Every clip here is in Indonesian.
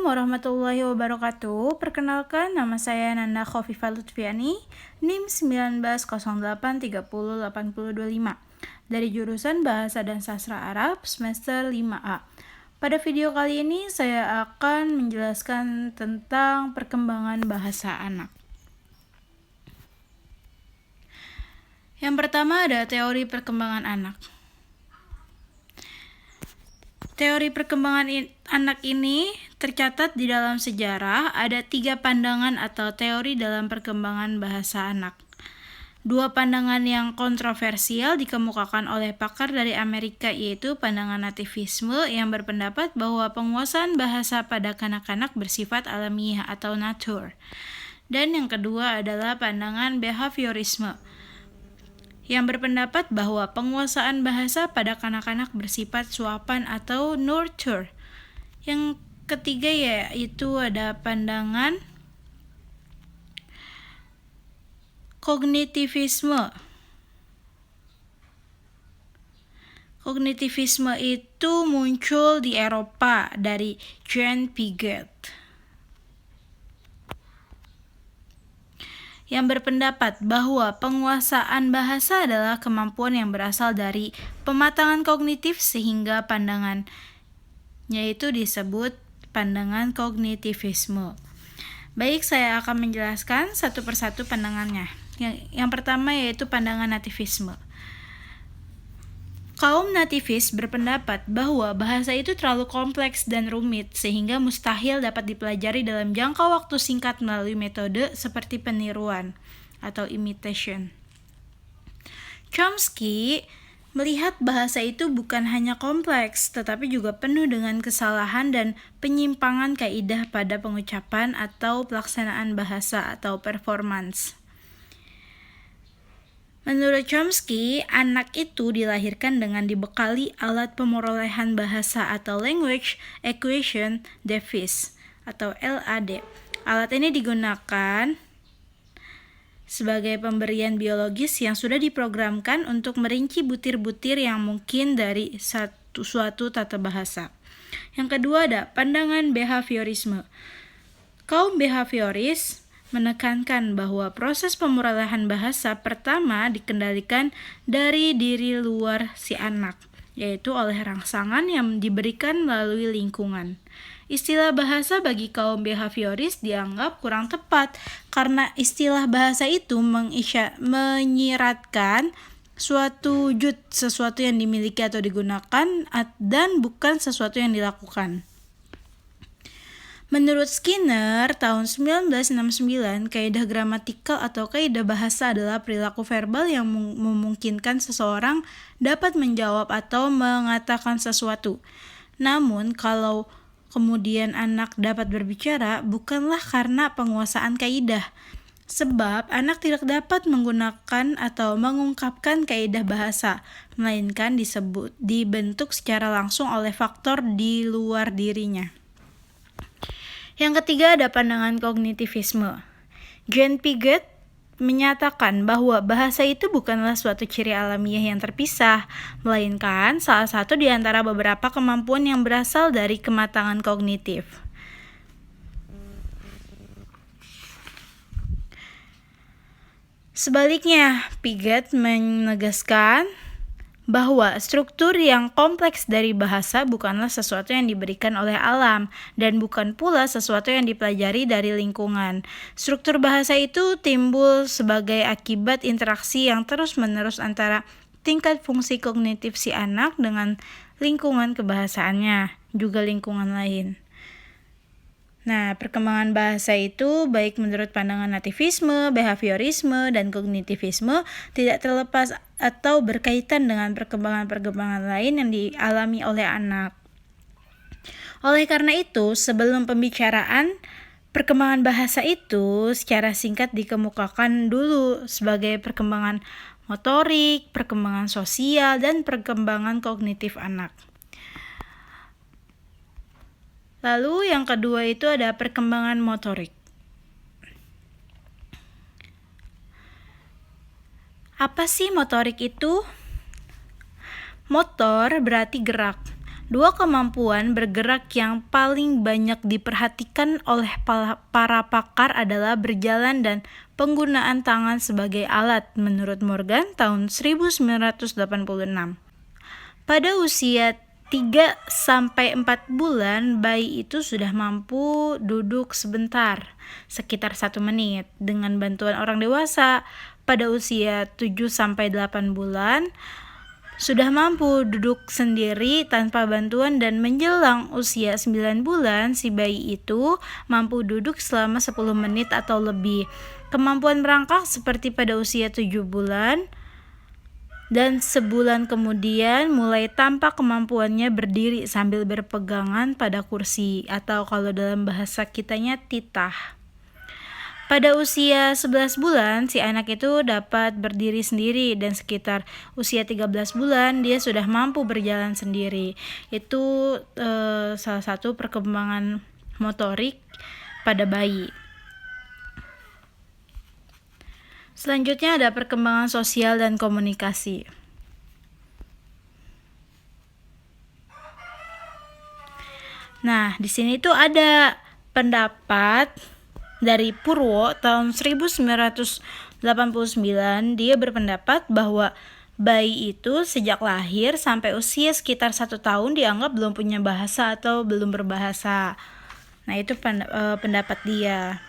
Assalamualaikum warahmatullahi wabarakatuh. Perkenalkan, nama saya Nanda Khofifah Lutfiani, NIM 1908308025 dari jurusan Bahasa dan Sastra Arab semester 5A. Pada video kali ini saya akan menjelaskan tentang perkembangan bahasa anak. Yang pertama ada teori perkembangan anak. Teori perkembangan anak ini tercatat di dalam sejarah ada 3 pandangan atau teori dalam perkembangan bahasa anak. 2 pandangan yang kontroversial dikemukakan oleh pakar dari Amerika, yaitu pandangan nativisme yang berpendapat bahwa penguasaan bahasa pada kanak-kanak bersifat alamiah atau natur. Dan yang kedua adalah pandangan behaviorisme yang berpendapat bahwa penguasaan bahasa pada kanak-kanak bersifat suapan atau nurture. Yang ketiga yaitu ada pandangan kognitivisme. Kognitivisme itu muncul di Eropa dari Jean Piaget, yang berpendapat bahwa penguasaan bahasa adalah kemampuan yang berasal dari pematangan kognitif, sehingga pandangannya itu disebut pandangan kognitivisme. Baik, saya akan menjelaskan satu persatu pandangannya. Yang pertama yaitu pandangan nativisme. Kaum nativis berpendapat bahwa bahasa itu terlalu kompleks dan rumit sehingga mustahil dapat dipelajari dalam jangka waktu singkat melalui metode seperti peniruan atau imitation. Chomsky melihat bahasa itu bukan hanya kompleks tetapi juga penuh dengan kesalahan dan penyimpangan kaidah pada pengucapan atau pelaksanaan bahasa atau performance. Menurut Chomsky, anak itu dilahirkan dengan dibekali alat pemerolehan bahasa atau Language Acquisition Device atau LAD. Alat ini digunakan sebagai pemberian biologis yang sudah diprogramkan untuk merinci butir-butir yang mungkin dari suatu tata bahasa. Yang kedua ada pandangan behaviorisme. Kaum behavioris menekankan bahwa proses pemerolehan bahasa pertama dikendalikan dari diri luar si anak, yaitu oleh rangsangan yang diberikan melalui lingkungan. Istilah bahasa bagi kaum behavioris dianggap kurang tepat karena istilah bahasa itu menyiratkan suatu wujud, sesuatu yang dimiliki atau digunakan, dan bukan sesuatu yang dilakukan. Menurut Skinner, tahun 1969, kaidah gramatikal atau kaidah bahasa adalah perilaku verbal yang memungkinkan seseorang dapat menjawab atau mengatakan sesuatu. Namun, kalau kemudian anak dapat berbicara, bukanlah karena penguasaan kaidah, sebab anak tidak dapat menggunakan atau mengungkapkan kaidah bahasa, melainkan dibentuk secara langsung oleh faktor di luar dirinya. Yang ketiga ada pandangan kognitivisme. Jean Piaget menyatakan bahwa bahasa itu bukanlah suatu ciri alamiah yang terpisah, melainkan salah satu di antara beberapa kemampuan yang berasal dari kematangan kognitif. Sebaliknya, Piaget menegaskan bahwa struktur yang kompleks dari bahasa bukanlah sesuatu yang diberikan oleh alam dan bukan pula sesuatu yang dipelajari dari lingkungan. Struktur bahasa itu timbul sebagai akibat interaksi yang terus-menerus antara tingkat fungsi kognitif si anak dengan lingkungan kebahasaannya, juga lingkungan lain. Nah, perkembangan bahasa itu baik menurut pandangan nativisme, behaviorisme, dan kognitivisme tidak terlepas atau berkaitan dengan perkembangan-perkembangan lain yang dialami oleh anak. Oleh karena itu, sebelum pembicaraan perkembangan bahasa itu secara singkat dikemukakan dulu sebagai perkembangan motorik, perkembangan sosial, dan perkembangan kognitif anak. Lalu yang kedua itu ada perkembangan motorik. Apa sih motorik itu? Motor berarti gerak. Dua kemampuan bergerak yang paling banyak diperhatikan oleh para pakar adalah berjalan dan penggunaan tangan sebagai alat, menurut Morgan tahun 1986. Pada usia 3-4 bulan, bayi itu sudah mampu duduk sebentar, sekitar 1 menit, dengan bantuan orang dewasa. Pada usia 7-8 bulan, sudah mampu duduk sendiri tanpa bantuan, dan menjelang usia 9 bulan, si bayi itu mampu duduk selama 10 menit atau lebih. Kemampuan merangkak seperti pada usia 7 bulan, dan sebulan kemudian mulai tampak kemampuannya berdiri sambil berpegangan pada kursi, atau kalau dalam bahasa kitanya titah. Pada usia 11 bulan, si anak itu dapat berdiri sendiri, dan sekitar usia 13 bulan dia sudah mampu berjalan sendiri. Itu salah satu perkembangan motorik pada bayi. Selanjutnya ada perkembangan sosial dan komunikasi. Nah, di sini tuh ada pendapat dari Purwo tahun 1989. Dia berpendapat bahwa bayi itu sejak lahir sampai usia sekitar 1 tahun dianggap belum punya bahasa atau belum berbahasa. Nah, itu pendapat dia.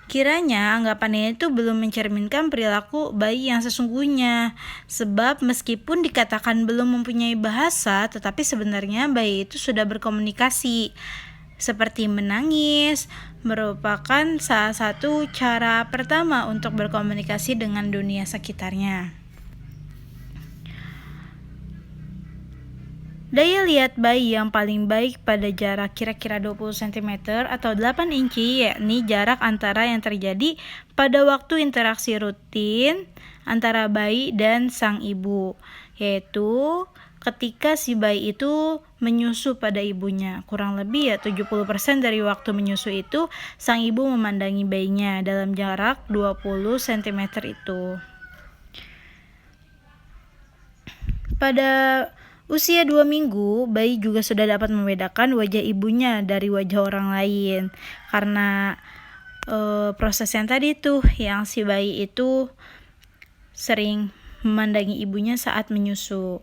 Kiranya anggapan ini tuh belum mencerminkan perilaku bayi yang sesungguhnya, sebab meskipun dikatakan belum mempunyai bahasa, tetapi sebenarnya bayi itu sudah berkomunikasi. Seperti menangis merupakan salah satu cara pertama untuk berkomunikasi dengan dunia sekitarnya. Daya lihat bayi yang paling baik pada jarak kira-kira 20 cm atau 8 inci, yakni jarak antara yang terjadi pada waktu interaksi rutin antara bayi dan sang ibu, yaitu ketika si bayi itu menyusu pada ibunya. Kurang lebih 70% dari waktu menyusu itu sang ibu memandangi bayinya dalam jarak 20 cm itu. Pada usia 2 minggu, bayi juga sudah dapat membedakan wajah ibunya dari wajah orang lain. Karena proses yang tadi tuh, yang si bayi itu sering memandangi ibunya saat menyusu.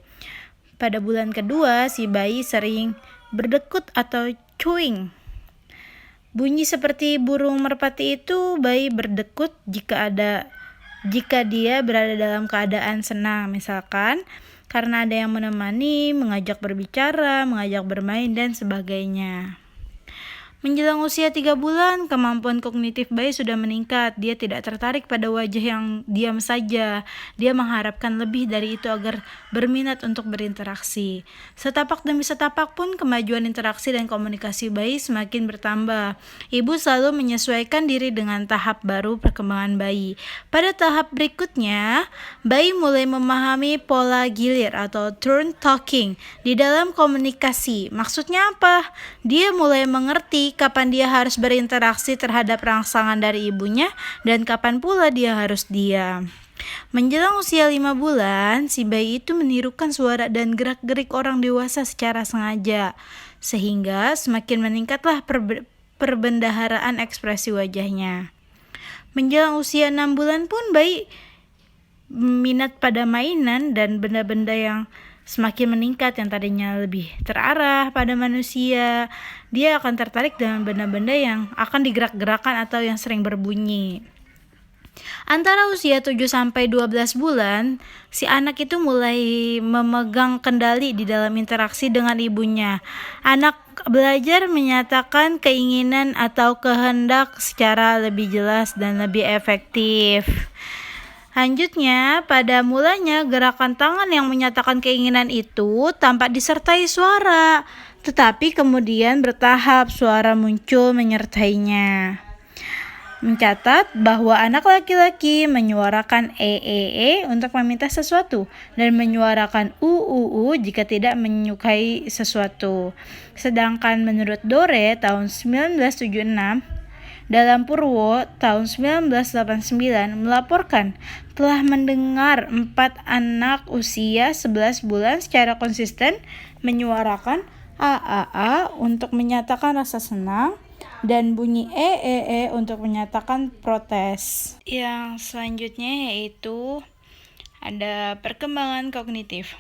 Pada bulan kedua, si bayi sering berdekut atau cooing. Bunyi seperti burung merpati itu bayi berdekut jika dia berada dalam keadaan senang, misalkan karena ada yang menemani, mengajak berbicara, mengajak bermain, dan sebagainya. Menjelang usia 3 bulan, kemampuan kognitif bayi sudah meningkat. Dia tidak tertarik pada wajah yang diam saja. Dia mengharapkan lebih dari itu agar berminat untuk berinteraksi. Setapak demi setapak pun kemajuan interaksi dan komunikasi bayi semakin bertambah. Ibu selalu menyesuaikan diri dengan tahap baru perkembangan bayi. Pada tahap berikutnya, bayi mulai memahami pola gilir atau turn talking di dalam komunikasi. Maksudnya apa? Dia mulai mengerti kapan dia harus berinteraksi terhadap rangsangan dari ibunya dan kapan pula dia harus diam. Menjelang usia 5 bulan, si bayi itu menirukan suara dan gerak-gerik orang dewasa secara sengaja, sehingga semakin meningkatlah perbendaharaan ekspresi wajahnya. Menjelang usia 6 bulan pun bayi minat pada mainan dan benda-benda yang semakin meningkat. Yang tadinya lebih terarah pada manusia, dia akan tertarik dengan benda-benda yang akan digerak-gerakan atau yang sering berbunyi. Antara usia 7-12 bulan, si anak itu mulai memegang kendali di dalam interaksi dengan ibunya. Anak belajar menyatakan keinginan atau kehendak secara lebih jelas dan lebih efektif. Lanjutnya, pada mulanya gerakan tangan yang menyatakan keinginan itu tampak disertai suara, tetapi kemudian bertahap suara muncul menyertainya. Mencatat bahwa anak laki-laki menyuarakan e untuk meminta sesuatu dan menyuarakan u jika tidak menyukai sesuatu. Sedangkan menurut Dore tahun 1976, Dalam Purwo tahun 1989 melaporkan telah mendengar 4 anak usia 11 bulan secara konsisten menyuarakan AAA untuk menyatakan rasa senang dan bunyi untuk menyatakan protes. Yang selanjutnya yaitu ada perkembangan kognitif.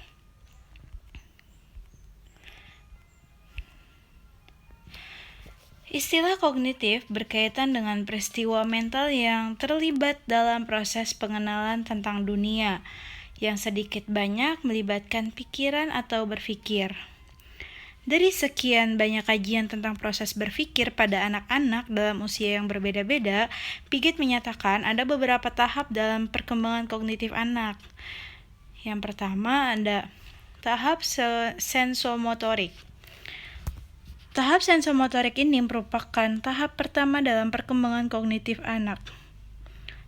Istilah kognitif berkaitan dengan peristiwa mental yang terlibat dalam proses pengenalan tentang dunia, yang sedikit banyak melibatkan pikiran atau berpikir. Dari sekian banyak kajian tentang proses berpikir pada anak-anak dalam usia yang berbeda-beda, Piaget menyatakan ada beberapa tahap dalam perkembangan kognitif anak. Yang pertama ada tahap sensomotorik. Tahap sensomotorik ini merupakan tahap pertama dalam perkembangan kognitif anak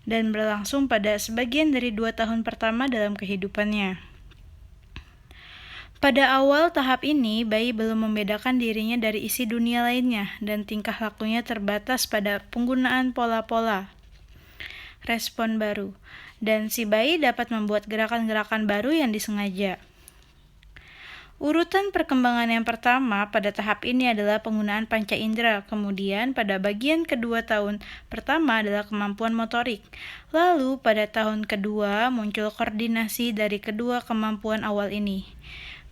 dan berlangsung pada sebagian dari 2 tahun pertama dalam kehidupannya. Pada awal tahap ini, bayi belum membedakan dirinya dari isi dunia lainnya dan tingkah lakunya terbatas pada penggunaan pola-pola respon baru, dan si bayi dapat membuat gerakan-gerakan baru yang disengaja. Urutan perkembangan yang pertama pada tahap ini adalah penggunaan panca indera, kemudian pada bagian kedua tahun pertama adalah kemampuan motorik. Lalu pada tahun kedua muncul koordinasi dari kedua kemampuan awal ini.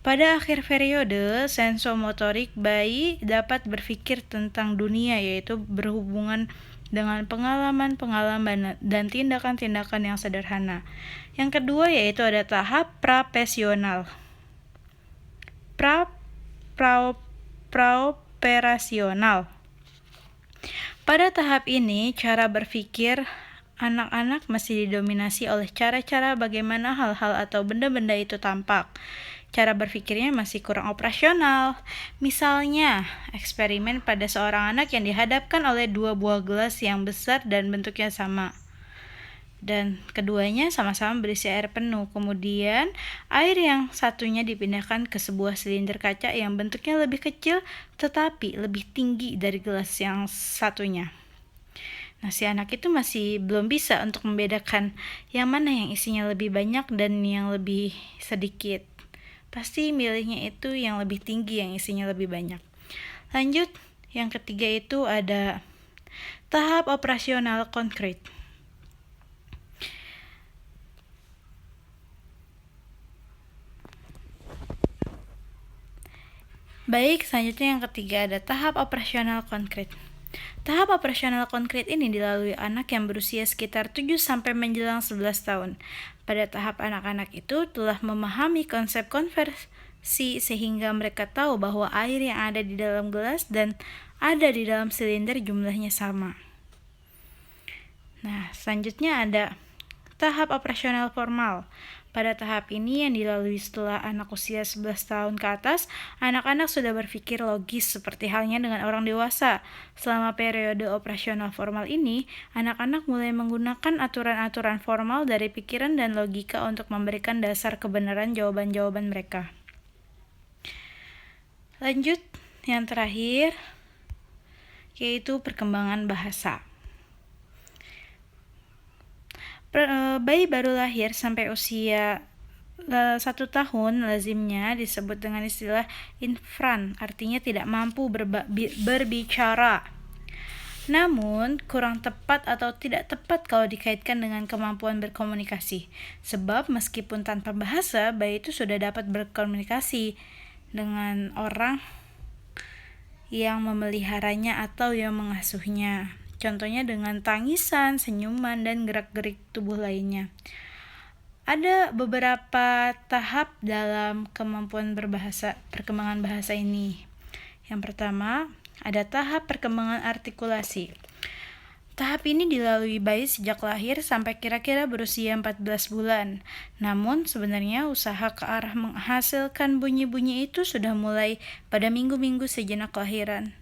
Pada akhir periode sensomotorik, bayi dapat berpikir tentang dunia, yaitu berhubungan dengan pengalaman-pengalaman dan tindakan-tindakan yang sederhana. Yang kedua yaitu ada tahap praoperasional. Praoperasional. Pada tahap ini, cara berpikir anak-anak masih didominasi oleh cara-cara bagaimana hal-hal atau benda-benda itu tampak. Cara berpikirnya masih kurang operasional. Misalnya, eksperimen pada seorang anak yang dihadapkan oleh 2 buah gelas yang besar dan bentuknya sama. Dan keduanya sama-sama berisi air penuh. Kemudian air yang satunya dipindahkan ke sebuah silinder kaca yang bentuknya lebih kecil tetapi lebih tinggi dari gelas yang satunya. Nah, si anak itu masih belum bisa untuk membedakan yang mana yang isinya lebih banyak dan yang lebih sedikit. Pasti milihnya itu yang lebih tinggi, yang isinya lebih banyak. Lanjut, yang ketiga itu ada tahap operasional konkret. Baik, selanjutnya yang ketiga ada tahap operasional konkret. Tahap operasional konkret ini dilalui anak yang berusia sekitar 7 sampai menjelang 11 tahun. Pada tahap anak-anak itu telah memahami konsep konversi sehingga mereka tahu bahwa air yang ada di dalam gelas dan ada di dalam silinder jumlahnya sama. Nah, selanjutnya ada tahap operasional formal. Pada tahap ini yang dilalui setelah anak usia 11 tahun ke atas, anak-anak sudah berpikir logis seperti halnya dengan orang dewasa. Selama periode operasional formal ini, anak-anak mulai menggunakan aturan-aturan formal dari pikiran dan logika untuk memberikan dasar kebenaran jawaban-jawaban mereka. Lanjut, yang terakhir, yaitu perkembangan bahasa. Bayi baru lahir sampai usia 1 tahun lazimnya disebut dengan istilah infant, artinya tidak mampu berbicara. Namun, kurang tepat atau tidak tepat kalau dikaitkan dengan kemampuan berkomunikasi. Sebab meskipun tanpa bahasa, bayi itu sudah dapat berkomunikasi dengan orang yang memeliharanya atau yang mengasuhnya. Contohnya dengan tangisan, senyuman, dan gerak-gerik tubuh lainnya. Ada beberapa tahap dalam kemampuan perkembangan bahasa ini. Yang pertama, ada tahap perkembangan artikulasi. Tahap ini dilalui bayi sejak lahir sampai kira-kira berusia 14 bulan. Namun, sebenarnya usaha ke arah menghasilkan bunyi-bunyi itu sudah mulai pada minggu-minggu sejenak kelahiran.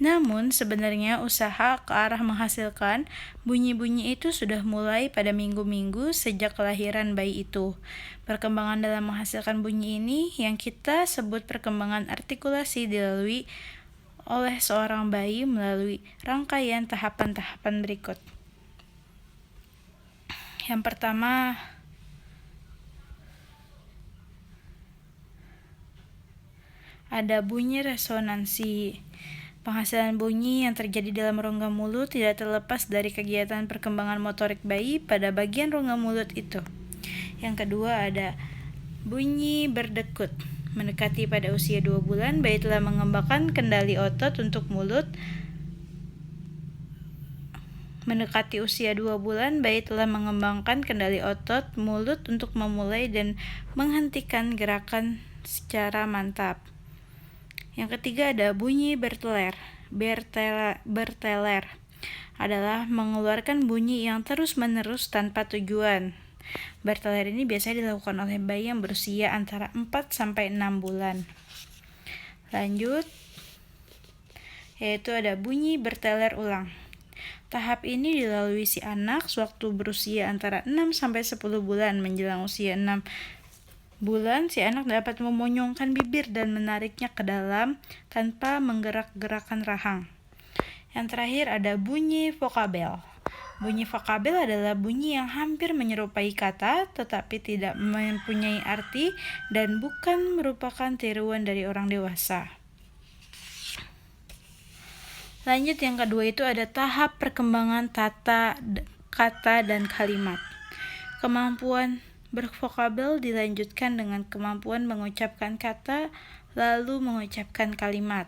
Namun, sebenarnya usaha ke arah menghasilkan bunyi-bunyi itu sudah mulai pada minggu-minggu sejak kelahiran bayi itu. Perkembangan dalam menghasilkan bunyi ini yang kita sebut perkembangan artikulasi dilalui oleh seorang bayi melalui rangkaian tahapan-tahapan berikut. Yang pertama, ada bunyi resonansi. Penghasilan bunyi yang terjadi dalam rongga mulut tidak terlepas dari kegiatan perkembangan motorik bayi pada bagian rongga mulut itu. Yang kedua ada bunyi berdekut. Mendekati pada usia 2 bulan, bayi telah mengembangkan kendali otot untuk mulut. Mendekati usia 2 bulan, bayi telah mengembangkan kendali otot mulut untuk memulai dan menghentikan gerakan secara mantap. Yang ketiga ada bunyi berteler. Berteler adalah mengeluarkan bunyi yang terus-menerus tanpa tujuan. Berteler ini biasanya dilakukan oleh bayi yang berusia antara 4 sampai 6 bulan. Lanjut, yaitu ada bunyi berteler ulang. Tahap ini dilalui si anak sewaktu berusia antara 6 sampai 10 bulan. Menjelang usia 6 bulan, si anak dapat memonyongkan bibir dan menariknya ke dalam tanpa menggerak-gerakan rahang. Yang terakhir ada bunyi vokabel. Bunyi vokabel adalah bunyi yang hampir menyerupai kata tetapi tidak mempunyai arti dan bukan merupakan tiruan dari orang dewasa. Lanjut, yang kedua itu ada tahap perkembangan kata dan kalimat. Kemampuan bervokabel dilanjutkan dengan kemampuan mengucapkan kata lalu mengucapkan kalimat.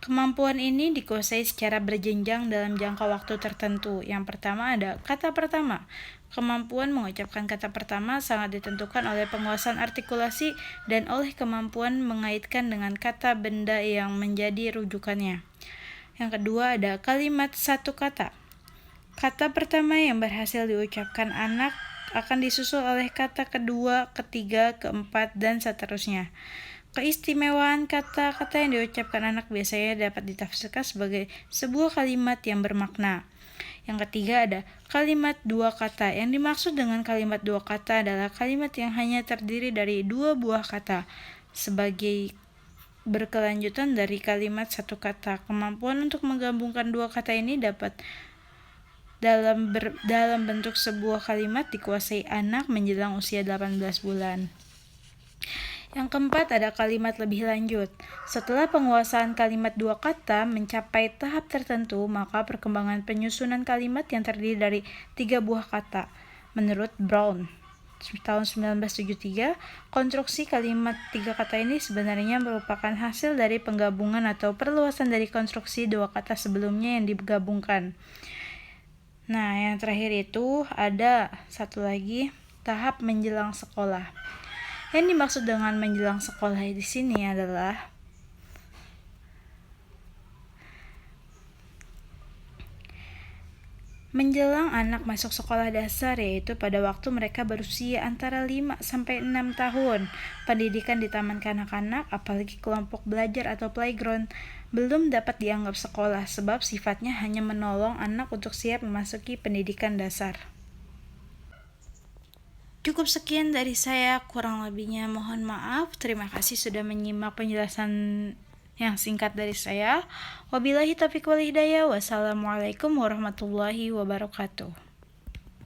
Kemampuan ini dikuasai secara berjenjang dalam jangka waktu tertentu. Yang pertama ada kata pertama. Kemampuan mengucapkan kata pertama sangat ditentukan oleh penguasaan artikulasi dan oleh kemampuan mengaitkan dengan kata benda yang menjadi rujukannya. Yang kedua ada kalimat satu kata. Kata pertama yang berhasil diucapkan anak akan disusul oleh kata kedua, ketiga, keempat, dan seterusnya. Keistimewaan kata-kata yang diucapkan anak biasanya dapat ditafsirkan sebagai sebuah kalimat yang bermakna. Yang ketiga ada kalimat dua kata. Yang dimaksud dengan kalimat dua kata adalah kalimat yang hanya terdiri dari dua buah kata sebagai berkelanjutan dari kalimat satu kata. Kemampuan untuk menggabungkan dua kata ini dapat dalam bentuk sebuah kalimat dikuasai anak menjelang usia 18 bulan. Yang keempat ada kalimat lebih lanjut. Setelah penguasaan kalimat dua kata mencapai tahap tertentu, maka perkembangan penyusunan kalimat yang terdiri dari 3 buah kata. Menurut Brown, tahun 1973, konstruksi kalimat 3 kata ini sebenarnya merupakan hasil dari penggabungan atau perluasan dari konstruksi 2 kata sebelumnya yang digabungkan. Nah, yang terakhir itu ada satu lagi, tahap menjelang sekolah. Yang dimaksud dengan menjelang sekolah di sini adalah menjelang anak masuk sekolah dasar, yaitu pada waktu mereka berusia antara 5 sampai 6 tahun. Pendidikan di taman kanak-kanak, apalagi kelompok belajar atau playground, belum dapat dianggap sekolah sebab sifatnya hanya menolong anak untuk siap memasuki pendidikan dasar. Cukup sekian dari saya, kurang lebihnya mohon maaf. Terima kasih sudah menyimak penjelasan yang singkat dari saya. Wabillahi taufiq wal hidayah. Wassalamualaikum warahmatullahi wabarakatuh.